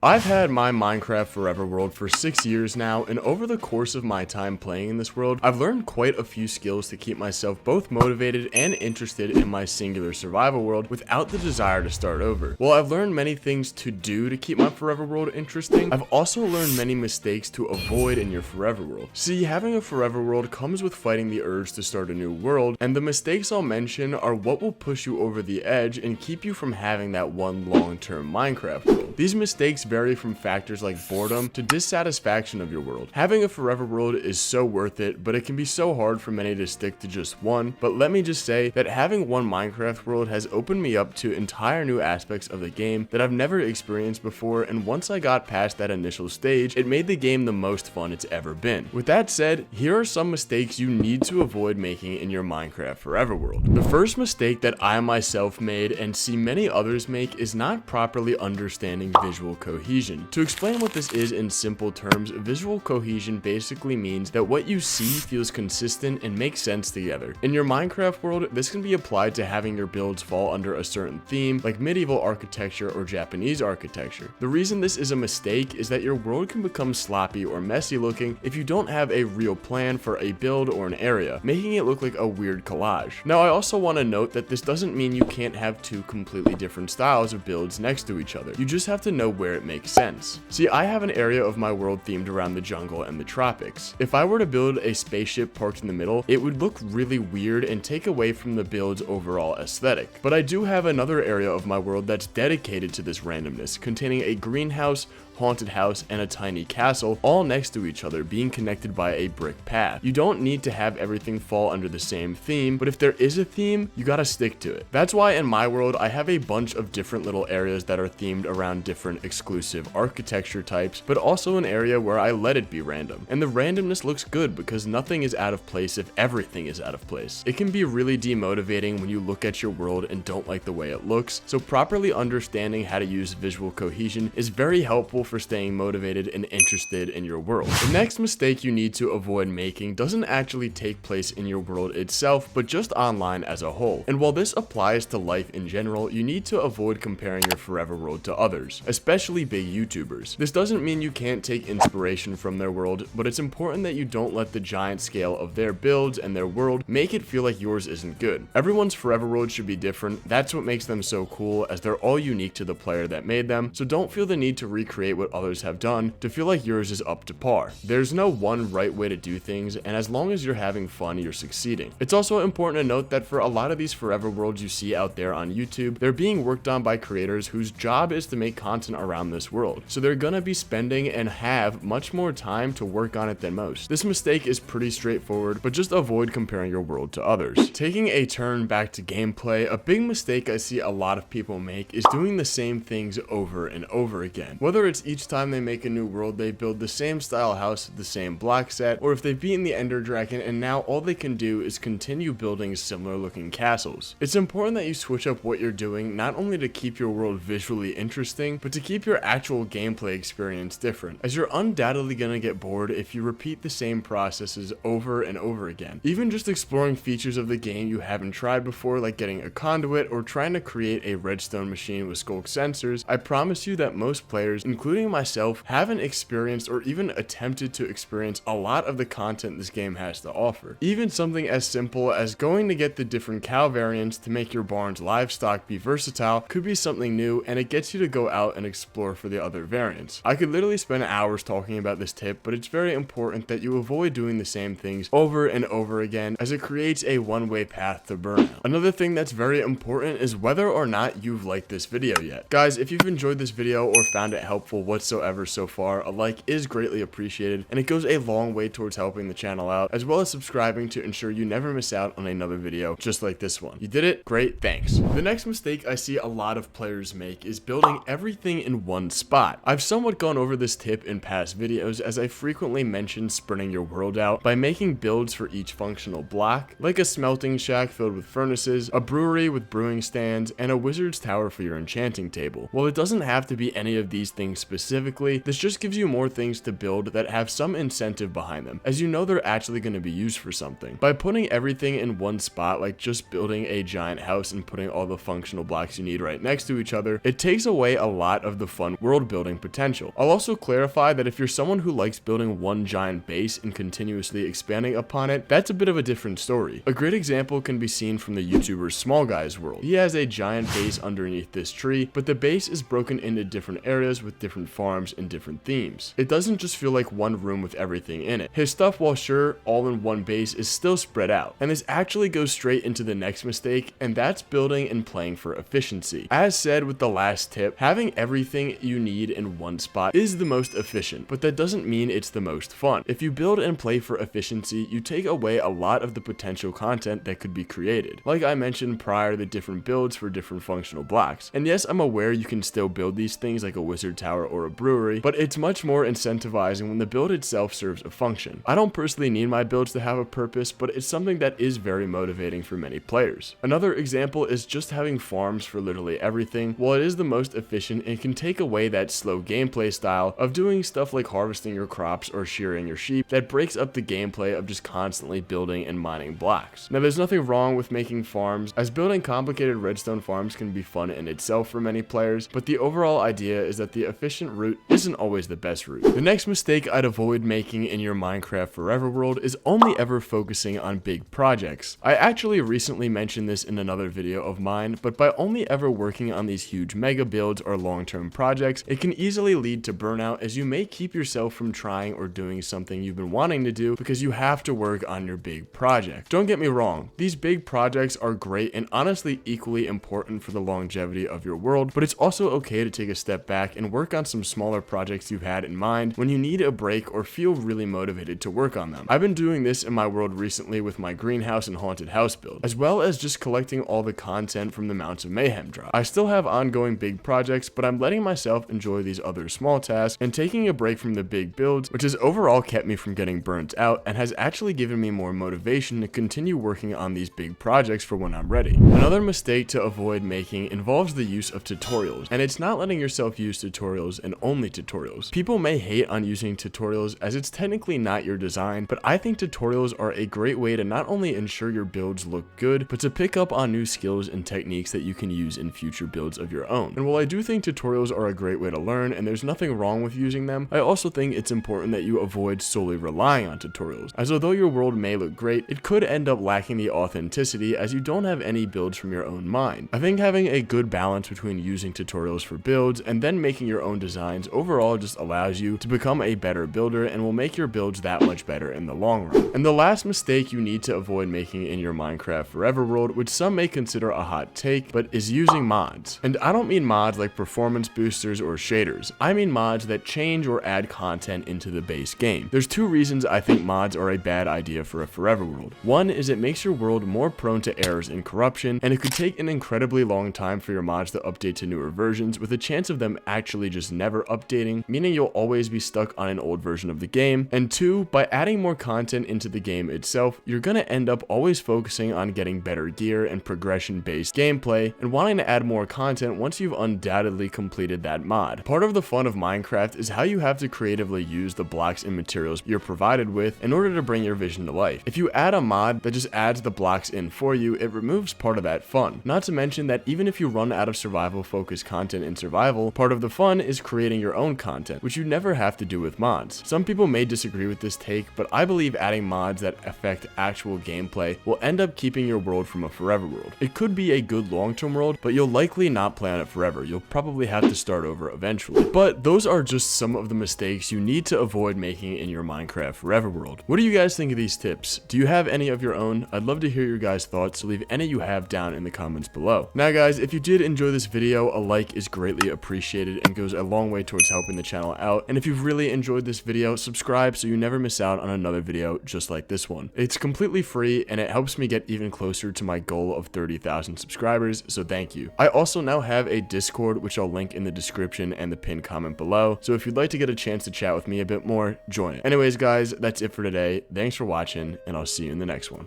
I've had my Minecraft Forever world for 6 years now, and over the course of my time playing in this world, I've learned quite a few skills to keep myself both motivated and interested in my singular survival world without the desire to start over. While I've learned many things to do to keep my Forever world interesting, I've also learned many mistakes to avoid in your Forever world. See, having a Forever world comes with fighting the urge to start a new world, and the mistakes I'll mention are what will push you over the edge and keep you from having that one long-term Minecraft world. These mistakes vary from factors like boredom to dissatisfaction of your world. Having a Forever world is so worth it, but it can be so hard for many to stick to just one. But let me just say that having one Minecraft world has opened me up to entire new aspects of the game that I've never experienced before, and once I got past that initial stage, it made the game the most fun it's ever been. With that said, here are some mistakes you need to avoid making in your Minecraft Forever world. The first mistake that I myself made and see many others make is not properly understanding visual cohesion. To explain what this is in simple terms, visual cohesion basically means that what you see feels consistent and makes sense together. In your Minecraft world, this can be applied to having your builds fall under a certain theme, like medieval architecture or Japanese architecture. The reason this is a mistake is that your world can become sloppy or messy looking if you don't have a real plan for a build or an area, making it look like a weird collage. Now, I also want to note that this doesn't mean you can't have two completely different styles of builds next to each other. You just have to know where it makes sense. See, I have an area of my world themed around the jungle and the tropics. If I were to build a spaceship parked in the middle, it would look really weird and take away from the build's overall aesthetic. But I do have another area of my world that's dedicated to this randomness, containing a greenhouse, haunted house, and a tiny castle, all next to each other, being connected by a brick path. You don't need to have everything fall under the same theme, but if there is a theme, you gotta stick to it. That's why in my world, I have a bunch of different little areas that are themed around different exclusive architecture types, but also an area where I let it be random. And the randomness looks good because nothing is out of place if everything is out of place. It can be really demotivating when you look at your world and don't like the way it looks, so properly understanding how to use visual cohesion is very helpful for staying motivated and interested in your world. The next mistake you need to avoid making doesn't actually take place in your world itself, but just online as a whole. And while this applies to life in general, you need to avoid comparing your Forever world to others, especially big YouTubers. This doesn't mean you can't take inspiration from their world, but it's important that you don't let the giant scale of their builds and their world make it feel like yours isn't good. Everyone's Forever world should be different. That's what makes them so cool, as they're all unique to the player that made them, so don't feel the need to recreate what others have done to feel like yours is up to par. There's no one right way to do things, and as long as you're having fun, you're succeeding. It's also important to note that for a lot of these Forever worlds you see out there on YouTube, they're being worked on by creators whose job is to make content around this world, so they're gonna be spending and have much more time to work on it than most. This mistake is pretty straightforward, but just avoid comparing your world to others. Taking a turn back to gameplay, a big mistake I see a lot of people make is doing the same things over and over again. Whether it's each time they make a new world, they build the same style house with the same block set, or if they've beaten the Ender Dragon and now all they can do is continue building similar looking castles. It's important that you switch up what you're doing, not only to keep your world visually interesting, but to keep your actual gameplay experience different, as you're undoubtedly gonna get bored if you repeat the same processes over and over again. Even just exploring features of the game you haven't tried before, like getting a conduit or trying to create a redstone machine with skulk sensors, I promise you that most players, including myself, haven't experienced or even attempted to experience a lot of the content this game has to offer. Even something as simple as going to get the different cow variants to make your barn's livestock be versatile could be something new, and it gets you to go out and explore for the other variants. I could literally spend hours talking about this tip, but it's very important that you avoid doing the same things over and over again, as it creates a one-way path to burnout. Another thing that's very important is whether or not you've liked this video yet. Guys, if you've enjoyed this video or found it helpful whatsoever so far, a like is greatly appreciated, and it goes a long way towards helping the channel out, as well as subscribing to ensure you never miss out on another video just like this one. You did it? Great, thanks. The next mistake I see a lot of players make is building everything in one spot. I've somewhat gone over this tip in past videos, as I frequently mention spreading your world out by making builds for each functional block, like a smelting shack filled with furnaces, a brewery with brewing stands, and a wizard's tower for your enchanting table. While it doesn't have to be any of these things specifically, this just gives you more things to build that have some incentive behind them, as you know they're actually going to be used for something. By putting everything in one spot, like just building a giant house and putting all the functional blocks you need right next to each other, it takes away a lot of the fun world building potential. I'll also clarify that if you're someone who likes building one giant base and continuously expanding upon it, that's a bit of a different story. A great example can be seen from the YouTuber Small Guy's world. He has a giant base underneath this tree, but the base is broken into different areas with different farms and different themes. It doesn't just feel like one room with everything in it. His stuff, while sure all in one base, is still spread out. And this actually goes straight into the next mistake, and that's building and playing for efficiency. As said with the last tip, having everything you need in one spot is the most efficient, but that doesn't mean it's the most fun. If you build and play for efficiency, you take away a lot of the potential content that could be created. Like I mentioned prior, the different builds for different functional blocks. And yes, I'm aware you can still build these things like a wizard tower or a brewery, but it's much more incentivizing when the build itself serves a function. I don't personally need my builds to have a purpose, but it's something that is very motivating for many players. Another example is just having farms for literally everything. While it is the most efficient, it can take away that slow gameplay style of doing stuff like harvesting your crops or shearing your sheep that breaks up the gameplay of just constantly building and mining blocks. Now, there's nothing wrong with making farms, as building complicated redstone farms can be fun in itself for many players, but the overall idea is that the efficient route isn't always the best route. The next mistake I'd avoid making in your Minecraft Forever world is only ever focusing on big projects. I actually recently mentioned this in another video of mine, but by only ever working on these huge mega builds or long-term projects, it can easily lead to burnout, as you may keep yourself from trying or doing something you've been wanting to do because you have to work on your big project. Don't get me wrong, these big projects are great and honestly equally important for the longevity of your world, but it's also okay to take a step back and work on some smaller projects you've had in mind when you need a break or feel really motivated to work on them. I've been doing this in my world recently with my greenhouse and haunted house build, as well as just collecting all the content from the Mounts of Mayhem drop. I still have ongoing big projects, but I'm letting myself enjoy these other small tasks and taking a break from the big builds, which has overall kept me from getting burnt out and has actually given me more motivation to continue working on these big projects for when I'm ready. Another mistake to avoid making involves the use of tutorials, and it's not letting yourself use tutorials and only tutorials. People may hate on using tutorials as it's technically not your design, but I think tutorials are a great way to not only ensure your builds look good, but to pick up on new skills and techniques that you can use in future builds of your own. And while I do think tutorials are a great way to learn and there's nothing wrong with using them, I also think it's important that you avoid solely relying on tutorials, as although your world may look great, it could end up lacking the authenticity as you don't have any builds from your own mind. I think having a good balance between using tutorials for builds and then making your own designs overall just allows you to become a better builder and will make your builds that much better in the long run. And the last mistake you need to avoid making in your Minecraft Forever world, which some may consider a hot take, but is using mods. And I don't mean mods like performance boosters or shaders. I mean mods that change or add content into the base game. There's two reasons I think mods are a bad idea for a Forever world. One is it makes your world more prone to errors and corruption, and it could take an incredibly long time for your mods to update to newer versions, with a chance of them actually just never updating, meaning you'll always be stuck on an old version of the game. And two, by adding more content into the game itself, you're gonna end up always focusing on getting better gear and progression-based gameplay, and wanting to add more content once you've undoubtedly completed that mod. Part of the fun of Minecraft is how you have to creatively use the blocks and materials you're provided with in order to bring your vision to life. If you add a mod that just adds the blocks in for you, it removes part of that fun. Not to mention that even if you run out of survival-focused content in survival, part of the fun is creating your own content, which you never have to do with mods. Some people may disagree with this take, but I believe adding mods that affect actual gameplay will end up keeping your world from a forever world. It could be a good long-term world, but you'll likely not play on it forever. You'll probably have to start over eventually. But those are just some of the mistakes you need to avoid making in your Minecraft Forever world. What do you guys think of these tips? Do you have any of your own? I'd love to hear your guys' thoughts, so leave any you have down in the comments below. Now guys, if you did enjoy this video, a like is greatly appreciated and goes a long way towards helping the channel out. And if you've really enjoyed this video, subscribe so you never miss out on another video just like this one. It's completely free and it helps me get even closer to my goal of 30,000 subscribers, so thank you. I also now have a Discord, which I'll link in the description and the pinned comment below, so if you'd like to get a chance to chat with me a bit more, join it. Anyways guys, that's it for today. Thanks for watching, and I'll see you in the next one.